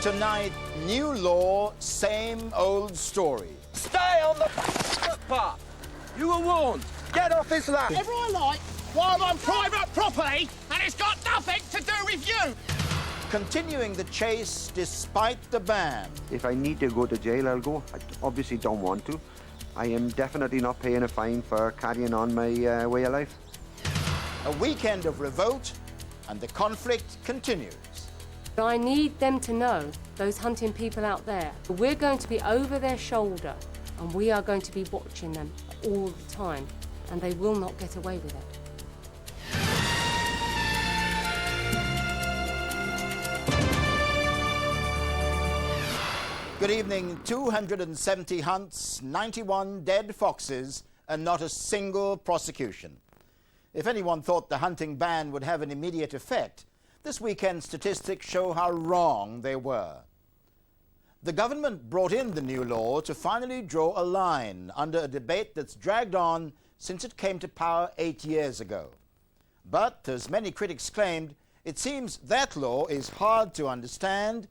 Tonight, new law, same old story. Stay on the footpath. You were warned. Get off his land. Whatever I like, while I'm on private property, and it's got nothing to do with you. Continuing the chase despite the ban. If I need to go to jail, I'll go. I obviously don't want to. I am definitely not paying a fine for carrying on my way of life. A weekend of revolt, and the conflict continues. I need them to know, those hunting people out there, we're going to be over their shoulder and we are going to be watching them all the time, and they will not get away with it. Good evening. 270 hunts, 91 dead foxes, and not a single prosecution. If anyone thought the hunting ban would have an immediate effect, this weekend's statistics show how wrong they were. The government brought in the new law to finally draw a line under a debate that's dragged on since it came to power 8 years ago. But, as many critics claimed, it seems that law is hard to understand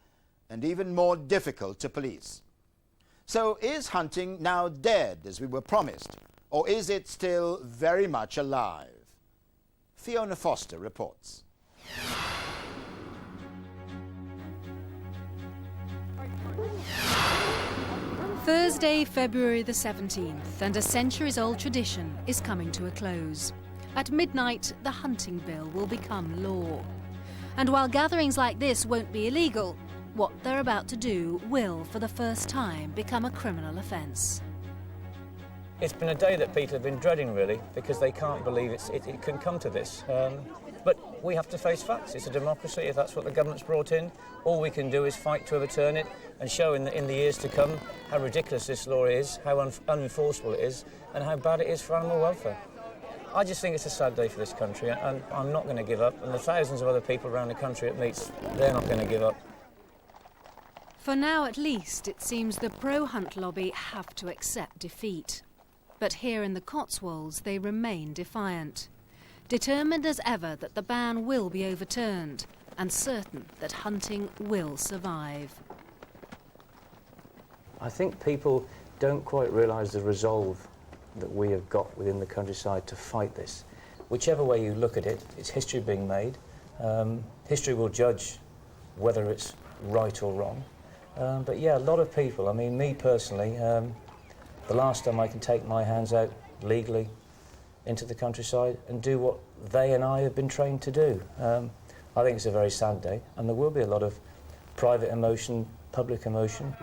and even more difficult to police. So is hunting now dead, as we were promised, or is it still very much alive? Fiona Foster reports. Thursday, February the 17th, and a centuries-old tradition is coming to a close. At midnight, the hunting bill will become law. And while gatherings like this won't be illegal, what they're about to do will, for the first time, become a criminal offence. It's been a day that people have been dreading, really, because they can't believe it can come to this. But we have to face facts. It's a democracy. If that's what the government's brought in, all we can do is fight to overturn it and show in the years to come how ridiculous this law is, how unenforceable it is, and how bad it is for animal welfare. I just think it's a sad day for this country, and I'm not going to give up. And the thousands of other people around the country it meets, they're not going to give up. For now, at least, it seems the pro-hunt lobby have to accept defeat. But here in the Cotswolds, they remain defiant. Determined as ever that the ban will be overturned, and certain that hunting will survive. I think people don't quite realise the resolve that we have got within the countryside to fight this. Whichever way you look at it, it's history being made. History will judge whether it's right or wrong. But yeah, a lot of people, I mean, me personally, the last time I can take my hands out legally into the countryside and do what they and I have been trained to do. I think it's a very sad day, and there will be a lot of private emotion, public emotion.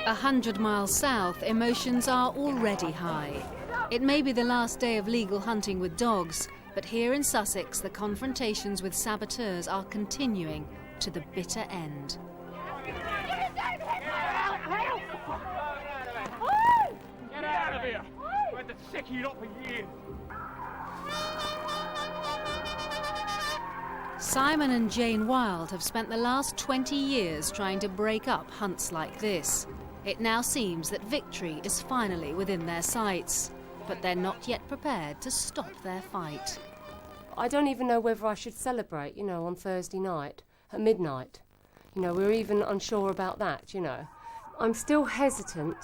100 miles south, emotions are already high. It may be the last day of legal hunting with dogs, but here in Sussex, the confrontations with saboteurs are continuing to the bitter end. Get out of here! I've had to sick you lot for years. Simon and Jane Wilde have spent the last 20 years trying to break up hunts like this. It now seems that victory is finally within their sights, but they're not yet prepared to stop their fight. I don't even know whether I should celebrate, on Thursday night at midnight. We're even unsure about that, I'm still hesitant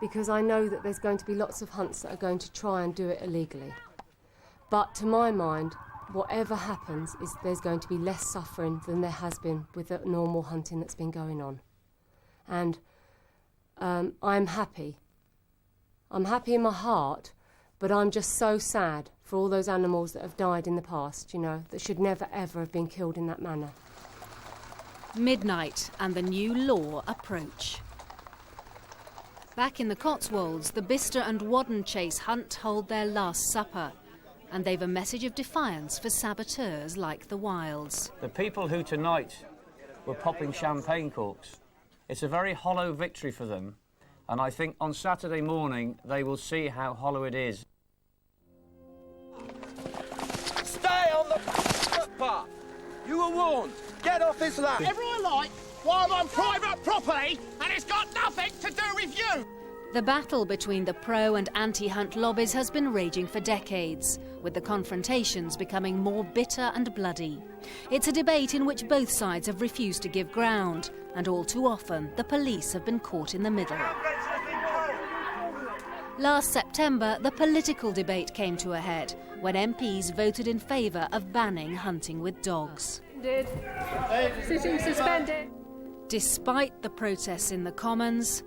because I know that there's going to be lots of hunts that are going to try and do it illegally. But to my mind, whatever happens is there's going to be less suffering than there has been with the normal hunting that's been going on. And I'm happy. I'm happy in my heart, but I'm just so sad for all those animals that have died in the past, that should never ever have been killed in that manner. Midnight and the new law approach. Back in the Cotswolds, the Bicester and Whaddon Chase hunt hold their last supper, and they've a message of defiance for saboteurs like the Wilds. The people who tonight were popping champagne corks, it's a very hollow victory for them, and I think on Saturday morning they will see how hollow it is. Stay on the footpath. You were warned. Get off his land. Whatever I like, while I'm on private property, and it's got nothing to do with you. The battle between the pro and anti-hunt lobbies has been raging for decades, with the confrontations becoming more bitter and bloody. It's a debate in which both sides have refused to give ground, and all too often the police have been caught in the middle. Last September, the political debate came to a head when MPs voted in favour of banning hunting with dogs. Sitting suspended. Despite the protests in the Commons,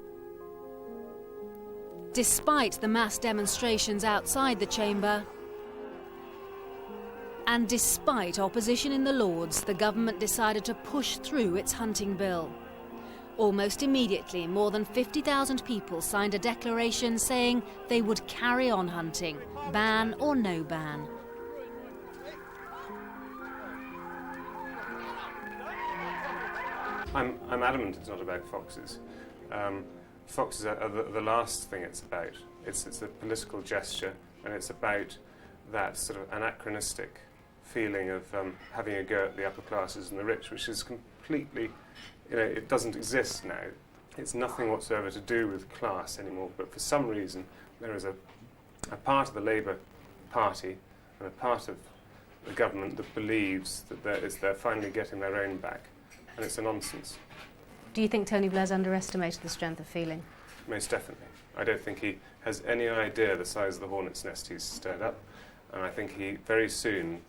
despite the mass demonstrations outside the chamber, and despite opposition in the Lords, the government decided to push through its hunting bill. Almost immediately, more than 50,000 people signed a declaration saying they would carry on hunting, ban or no ban. I'm adamant it's not about foxes. Foxes are the last thing it's about. It's a political gesture, and it's about that sort of anachronistic feeling of having a go at the upper classes and the rich, which is completely, it doesn't exist now. It's nothing whatsoever to do with class anymore, but for some reason there is a part of the Labour Party and a part of the government that believes that they're finally getting their own back, and it's a nonsense. Do you think Tony Blair's underestimated the strength of feeling? Most definitely. I don't think he has any idea the size of the hornet's nest he's stirred up, and I think he very soon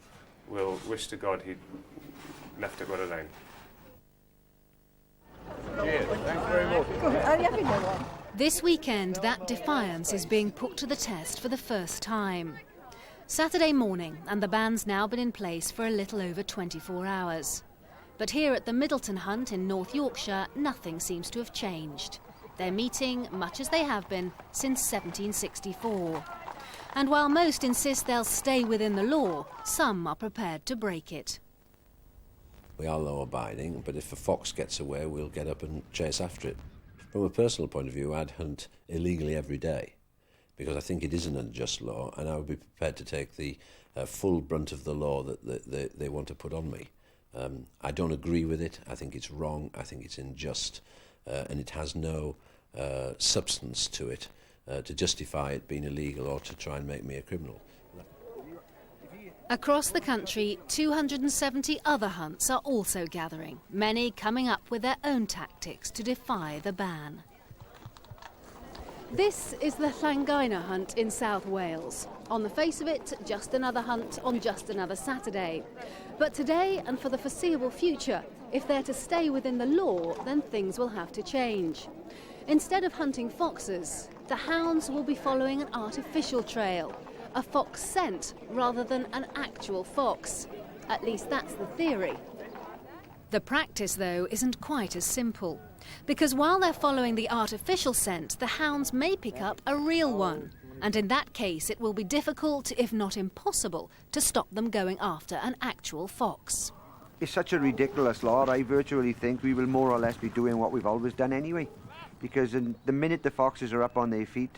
will wish to God he'd left it well alone. Cheers. Thanks very much. This weekend, that defiance is being put to the test for the first time. Saturday morning, and the ban's now been in place for a little over 24 hours. But here at the Middleton Hunt in North Yorkshire, nothing seems to have changed. They're meeting, much as they have been, since 1764. And while most insist they'll stay within the law, some are prepared to break it. We are law-abiding, but if a fox gets away, we'll get up and chase after it. From a personal point of view, I'd hunt illegally every day, because I think it is an unjust law, and I would be prepared to take the full brunt of the law that they want to put on me. I don't agree with it. I think it's wrong. I think it's unjust, and it has no substance to it to justify it being illegal or to try and make me a criminal. Across the country, 270 other hunts are also gathering, many coming up with their own tactics to defy the ban. This is the Llangina hunt in South Wales. On the face of it, just another hunt on just another Saturday. But today, and for the foreseeable future, if they're to stay within the law, then things will have to change. Instead of hunting foxes, the hounds will be following an artificial trail, a fox scent rather than an actual fox. At least that's the theory. The practice, though, isn't quite as simple. Because while they're following the artificial scent, the hounds may pick up a real one. And in that case, it will be difficult, if not impossible, to stop them going after an actual fox. It's such a ridiculous law. I virtually think we will more or less be doing what we've always done anyway. Because the minute the foxes are up on their feet,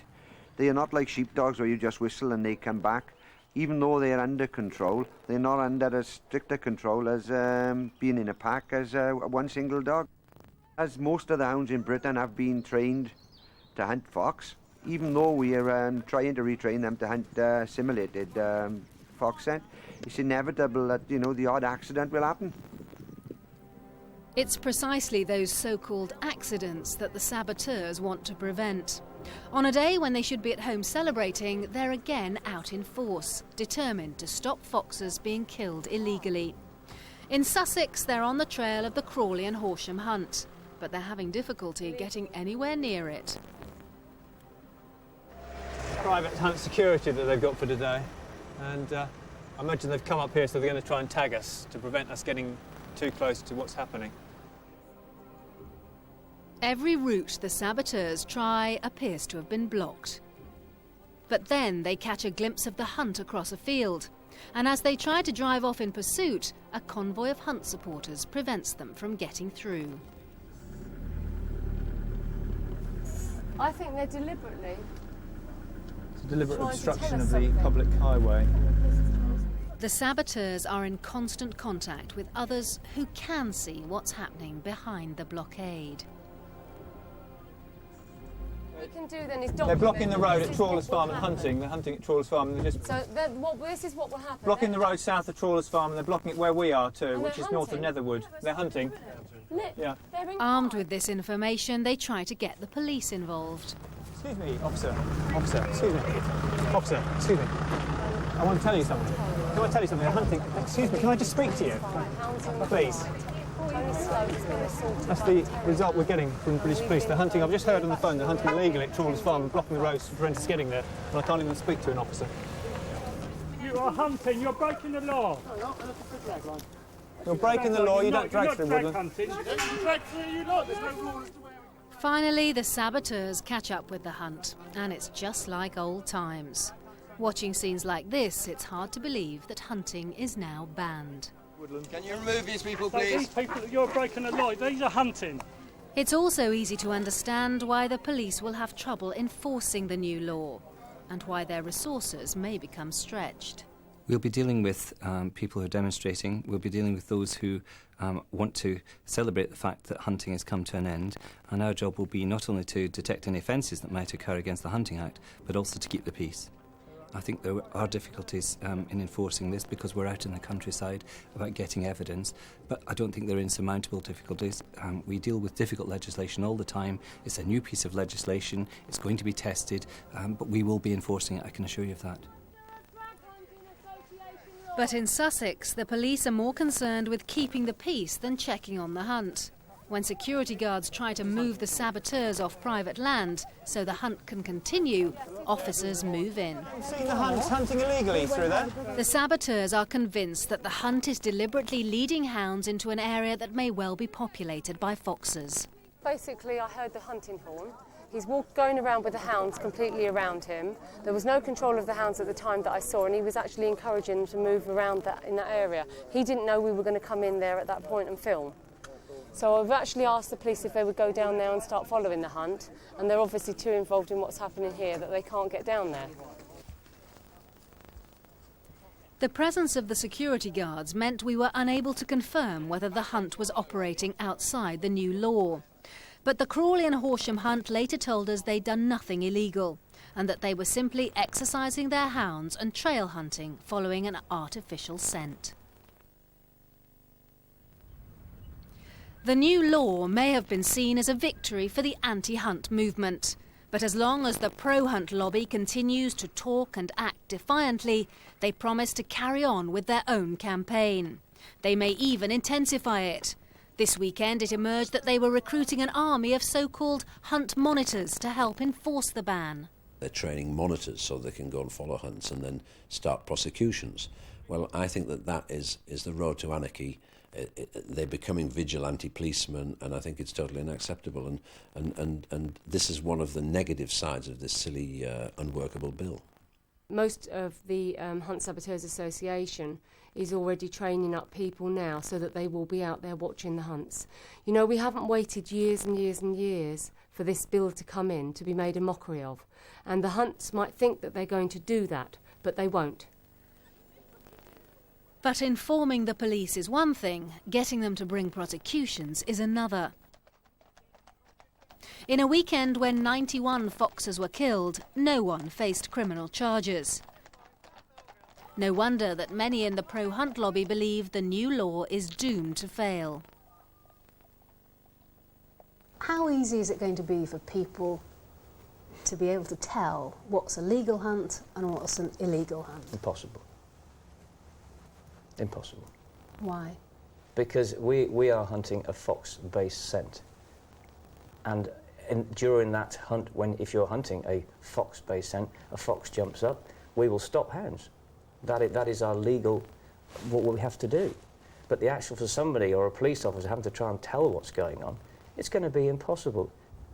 they are not like sheepdogs where you just whistle and they come back. Even though they're under control, they're not under as stricter control as being in a pack as one single dog. As most of the hounds in Britain have been trained to hunt fox, even though we are trying to retrain them to hunt simulated fox scent, it's inevitable that, the odd accident will happen. It's precisely those so-called accidents that the saboteurs want to prevent. On a day when they should be at home celebrating, they're again out in force, determined to stop foxes being killed illegally. In Sussex, they're on the trail of the Crawley and Horsham hunt, but they're having difficulty getting anywhere near it. Private hunt security that they've got for today, and I imagine they've come up here so they're going to try and tag us to prevent us getting too close to what's happening. Every route the saboteurs try appears to have been blocked. But then they catch a glimpse of the hunt across a field, and as they try to drive off in pursuit, a convoy of hunt supporters prevents them from getting through. I think they're deliberately. It's a deliberate trying obstruction to of tell us the something. public highway. The saboteurs are in constant contact with others who can see what's happening behind the blockade. can do then is document. They're blocking the road at Trawler's Farm and hunting. They're hunting at Trawler's Farm. And they're just So this is what will happen. blocking the road south of Trawler's Farm, and they're blocking it where we are too, And which is north of Netherwood. They're hunting. Yeah. Armed with this information, they try to get the police involved. Excuse me, officer. Officer, excuse me. Officer, excuse me. I want to tell you something. Can I tell you something? They're hunting. Excuse me, can I just speak to you? Please. That's the result we're getting from the British police. They're hunting, I've just heard on the phone, they're hunting illegally at Trawler's Farm and blocking the roads to prevent us getting there. And I can't even speak to an officer. You are hunting, you're breaking the law. You're breaking the law, you don't drag through woodland. Finally, the saboteurs catch up with the hunt, and it's just like old times. Watching scenes like this, it's hard to believe that hunting is now banned. Can you remove these people, please? These people, you're breaking the law. These are hunting. It's also easy to understand why the police will have trouble enforcing the new law, and why their resources may become stretched. We'll be dealing with people who are demonstrating. We'll be dealing with those who want to celebrate the fact that hunting has come to an end. And our job will be not only to detect any offences that might occur against the Hunting Act, but also to keep the peace. I think there are difficulties in enforcing this because we're out in the countryside about getting evidence, but I don't think they're insurmountable difficulties. We deal with difficult legislation all the time. It's a new piece of legislation. It's going to be tested, but we will be enforcing it, I can assure you of that. But in Sussex, the police are more concerned with keeping the peace than checking on the hunt. When security guards try to move the saboteurs off private land so the hunt can continue, officers move in. You've seen the hunt hunting illegally through there? The saboteurs are convinced that the hunt is deliberately leading hounds into an area that may well be populated by foxes. Basically, I heard the hunting horn. He's going around with the hounds completely around him. There was no control of the hounds at the time that I saw, and he was actually encouraging them to move around in that area. He didn't know we were going to come in there at that point and film. So I've actually asked the police if they would go down there and start following the hunt, and they're obviously too involved in what's happening here that they can't get down there. The presence of the security guards meant we were unable to confirm whether the hunt was operating outside the new law. But the Crawley and Horsham hunt later told us they'd done nothing illegal, and that they were simply exercising their hounds and trail hunting following an artificial scent. The new law may have been seen as a victory for the anti-hunt movement, but as long as the pro-hunt lobby continues to talk and act defiantly, they promise to carry on with their own campaign. They may even intensify it. This weekend it emerged that they were recruiting an army of so-called hunt monitors to help enforce the ban. They're training monitors so they can go and follow hunts and then start prosecutions. Well, I think that is the road to anarchy. They're becoming vigilante policemen, and I think it's totally unacceptable. And this is one of the negative sides of this silly, unworkable bill. Most of the Hunt Saboteurs Association is already training up people now so that they will be out there watching the hunts. You know, we haven't waited years and years and years for this bill to come in to be made a mockery of. And the hunts might think that they're going to do that, but they won't. But informing the police is one thing, getting them to bring prosecutions is another. In a weekend when 91 foxes were killed, no one faced criminal charges. No wonder that many in the pro-hunt lobby believe the new law is doomed to fail. How easy is it going to be for people to be able to tell what's a legal hunt and what's an illegal hunt? Impossible. Impossible. Why? Because we are hunting a fox-based scent. And during that hunt, if you're hunting a fox-based scent, a fox jumps up, we will stop hounds. That is our legal, what we have to do. But the actual, for somebody or a police officer having to try and tell what's going on, it's going to be impossible.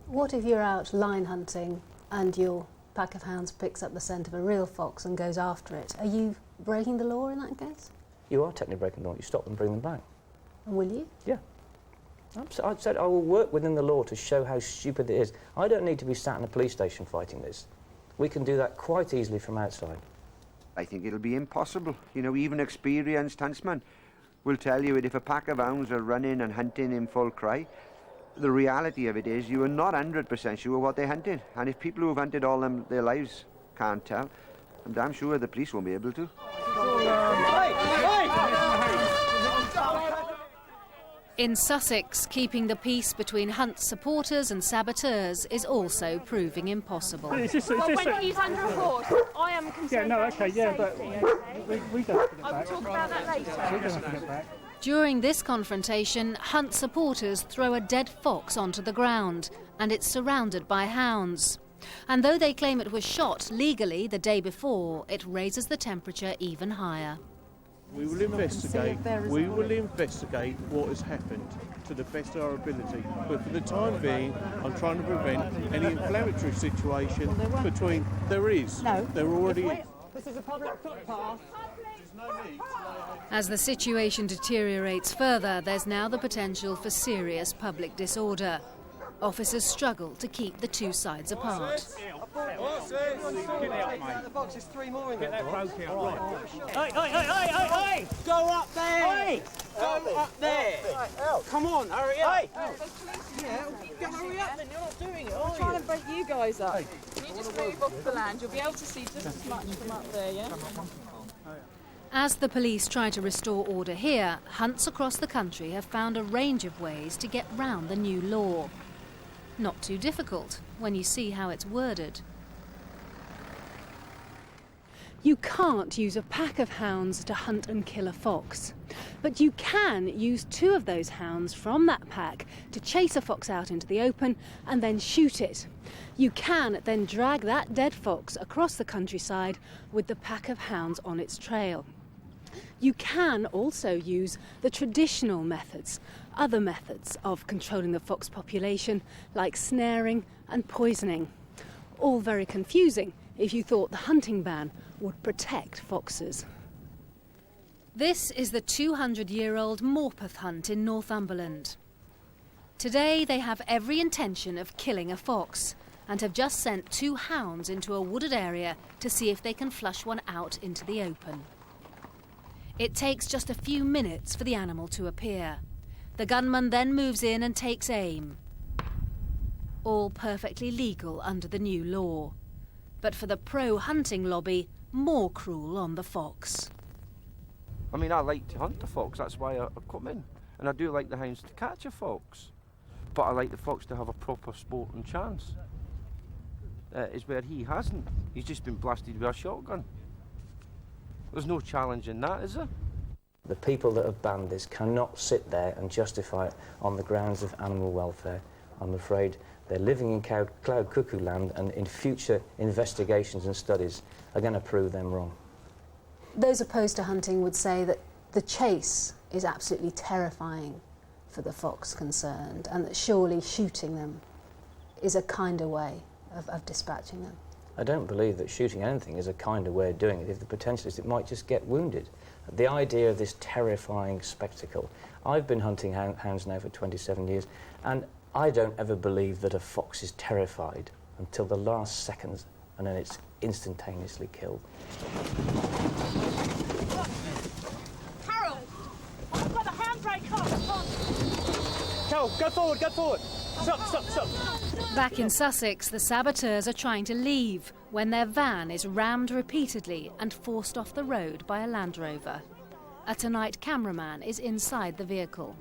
What if you're out line hunting and your pack of hounds picks up the scent of a real fox and goes after it? Are you breaking the law in that case? You are technically breaking the law. You stop them, bring them back. And will you? Yeah. I said I will work within the law to show how stupid it is. I don't need to be sat in a police station fighting this. We can do that quite easily from outside. I think it'll be impossible. You know, even experienced huntsmen will tell you that if a pack of hounds are running and hunting in full cry, the reality of it is you are not 100% sure what they hunted. And if people who have hunted all their lives can't tell, I'm damn sure the police won't be able to. In Sussex, keeping the peace between Hunt supporters and saboteurs is also proving impossible. When he's under a horse, I am concerned. Yeah, no, okay, yeah, but we don't put it back. I will talk about that later. We don't put it back. During this confrontation, Hunt supporters throw a dead fox onto the ground, and it's surrounded by hounds. And though they claim it was shot legally the day before, it raises the temperature even higher. We will investigate what has happened to the best of our ability. But for the time being, I'm trying to prevent any inflammatory situation between... There is. No. There already is. This is a public footpath. As the situation deteriorates further, there's now the potential for serious public disorder. Officers struggle to keep the two sides apart. The box is 3 more in there. Get that broke out. Hey! Go up there! Hey! Go up there! Come on, hurry up! Hey! Yeah, hurry up then, you're not doing it, are you? I'm trying to break you guys up. Can you just move off the land? You'll be able to see just as much from up there, yeah? As the police try to restore order here, hunts across the country have found a range of ways to get round the new law. Not too difficult when you see how it's worded. You can't use a pack of hounds to hunt and kill a fox, but you can use 2 of those hounds from that pack to chase a fox out into the open and then shoot it. You can then drag that dead fox across the countryside with the pack of hounds on its trail. You can also use the traditional methods, other methods of controlling the fox population, like snaring and poisoning. All very confusing if you thought the hunting ban would protect foxes. This is the 200-year-old Morpeth hunt in Northumberland. Today they have every intention of killing a fox and have just sent 2 hounds into a wooded area to see if they can flush one out into the open. It takes just a few minutes for the animal to appear. The gunman then moves in and takes aim. All perfectly legal under the new law. But for the pro-hunting lobby, more cruel on the fox. I mean, I like to hunt the fox, that's why I come in. And I do like the hounds to catch a fox. But I like the fox to have a proper sporting chance. Is where he hasn't. He's just been blasted with a shotgun. There's no challenge in that, is there? The people that have banned this cannot sit there and justify it on the grounds of animal welfare. I'm afraid they're living in cloud cuckoo land, and in future investigations and studies are going to prove them wrong. Those opposed to hunting would say that the chase is absolutely terrifying for the fox concerned, and that surely shooting them is a kinder way of dispatching them. I don't believe that shooting anything is a kinder way of doing it. If the potential is it might just get wounded. The idea of this terrifying spectacle. I've been hunting hounds now for 27 years, and I don't ever believe that a fox is terrified until the last seconds, and then it's instantaneously killed. Carol! I've got the handbrake on! Carol, go forward, go forward! Stop! Back in Sussex, the saboteurs are trying to leave when their van is rammed repeatedly and forced off the road by a Land Rover. A Tonight cameraman is inside the vehicle.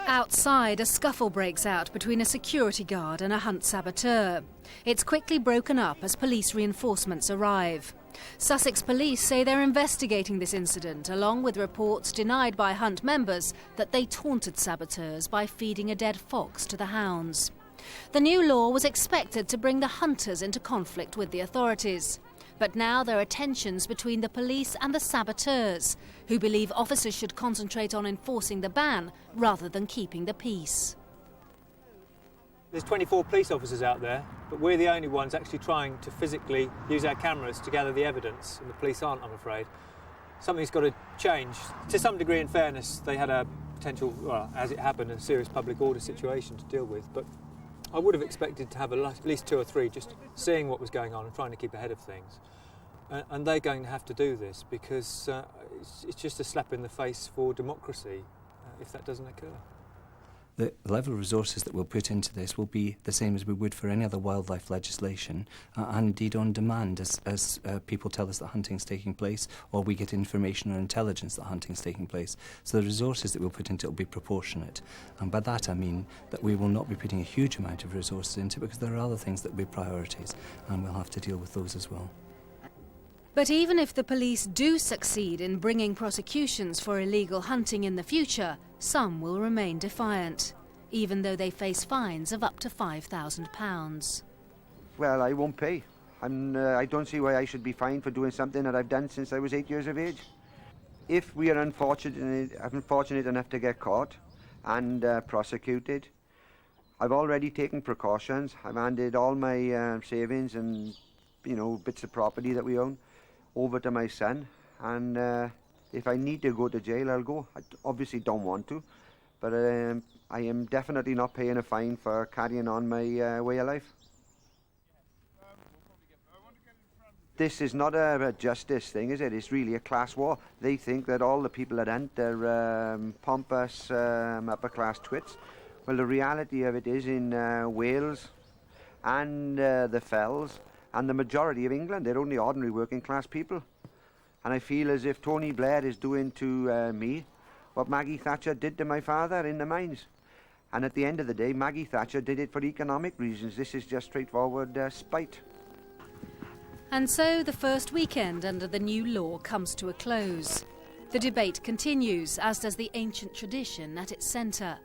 Outside, a scuffle breaks out between a security guard and a Hunt saboteur. It's quickly broken up as police reinforcements arrive. Sussex police say they're investigating this incident, along with reports denied by Hunt members that they taunted saboteurs by feeding a dead fox to the hounds. The new law was expected to bring the hunters into conflict with the authorities. But now there are tensions between the police and the saboteurs, who believe officers should concentrate on enforcing the ban rather than keeping the peace. There's 24 police officers out there, but we're the only ones actually trying to physically use our cameras to gather the evidence, and the police aren't, I'm afraid. Something's got to change. To some degree, in fairness, they had a potential, well, as it happened, a serious public order situation to deal with, but I would have expected to have at least 2 or 3 just seeing what was going on and trying to keep ahead of things. And they're going to have to do this because it's just a slap in the face for democracy if that doesn't occur. the level of resources that we'll put into this will be the same as we would for any other wildlife legislation, and indeed on demand as people tell us that hunting's taking place, or we get information or intelligence that hunting's taking place. So the resources that we'll put into it will be proportionate. And by that I mean that we will not be putting a huge amount of resources into it, because there are other things that will be priorities, and we'll have to deal with those as well. But even if the police do succeed in bringing prosecutions for illegal hunting in the future, some will remain defiant, even though they face fines of up to £5,000. Well, I won't pay. I don't see why I should be fined for doing something that I've done since I was 8 years of age. If we are unfortunate enough to get caught and prosecuted, I've already taken precautions. I've handed all my savings and, bits of property that we own over to my son, and if I need to go to jail, I'll go. I obviously don't want to, but I am definitely not paying a fine for carrying on my way of life. This is not a justice thing, is it? It's really a class war. They think that all the people that hunt are pompous, upper-class twits. Well, the reality of it is in Wales and the Fells and the majority of England, they're only ordinary working-class people. And I feel as if Tony Blair is doing to me what Maggie Thatcher did to my father in the mines. And at the end of the day, Maggie Thatcher did it for economic reasons. This is just straightforward spite. And so the first weekend under the new law comes to a close. The debate continues, as does the ancient tradition at its centre.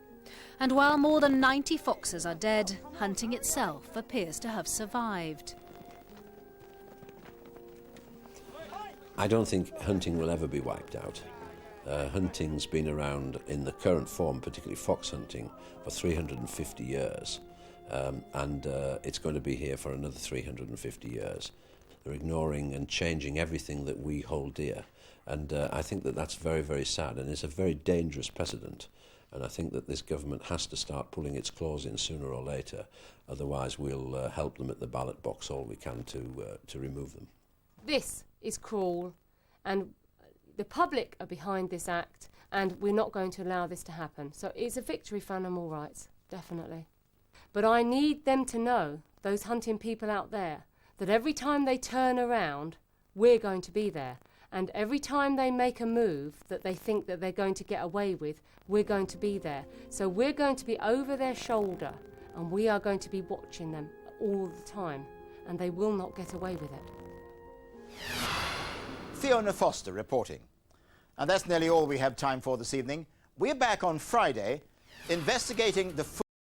And while more than 90 foxes are dead, hunting itself appears to have survived. I don't think hunting will ever be wiped out. Hunting's been around in the current form, particularly fox hunting, for 350 years. And it's going to be here for another 350 years. They're ignoring and changing everything that we hold dear. And I think that that's very, very sad, and it's a very dangerous precedent. And I think that this government has to start pulling its claws in sooner or later. Otherwise, we'll help them at the ballot box all we can to remove them. This is cruel, and the public are behind this act, and we're not going to allow this to happen. So it's a victory for animal rights, definitely. But I need them to know, those hunting people out there, that every time they turn around, we're going to be there. And every time they make a move that they think that they're going to get away with, we're going to be there. So we're going to be over their shoulder, and we are going to be watching them all the time, and they will not get away with it. Fiona Foster reporting. And that's nearly all we have time for this evening. We're back on Friday investigating the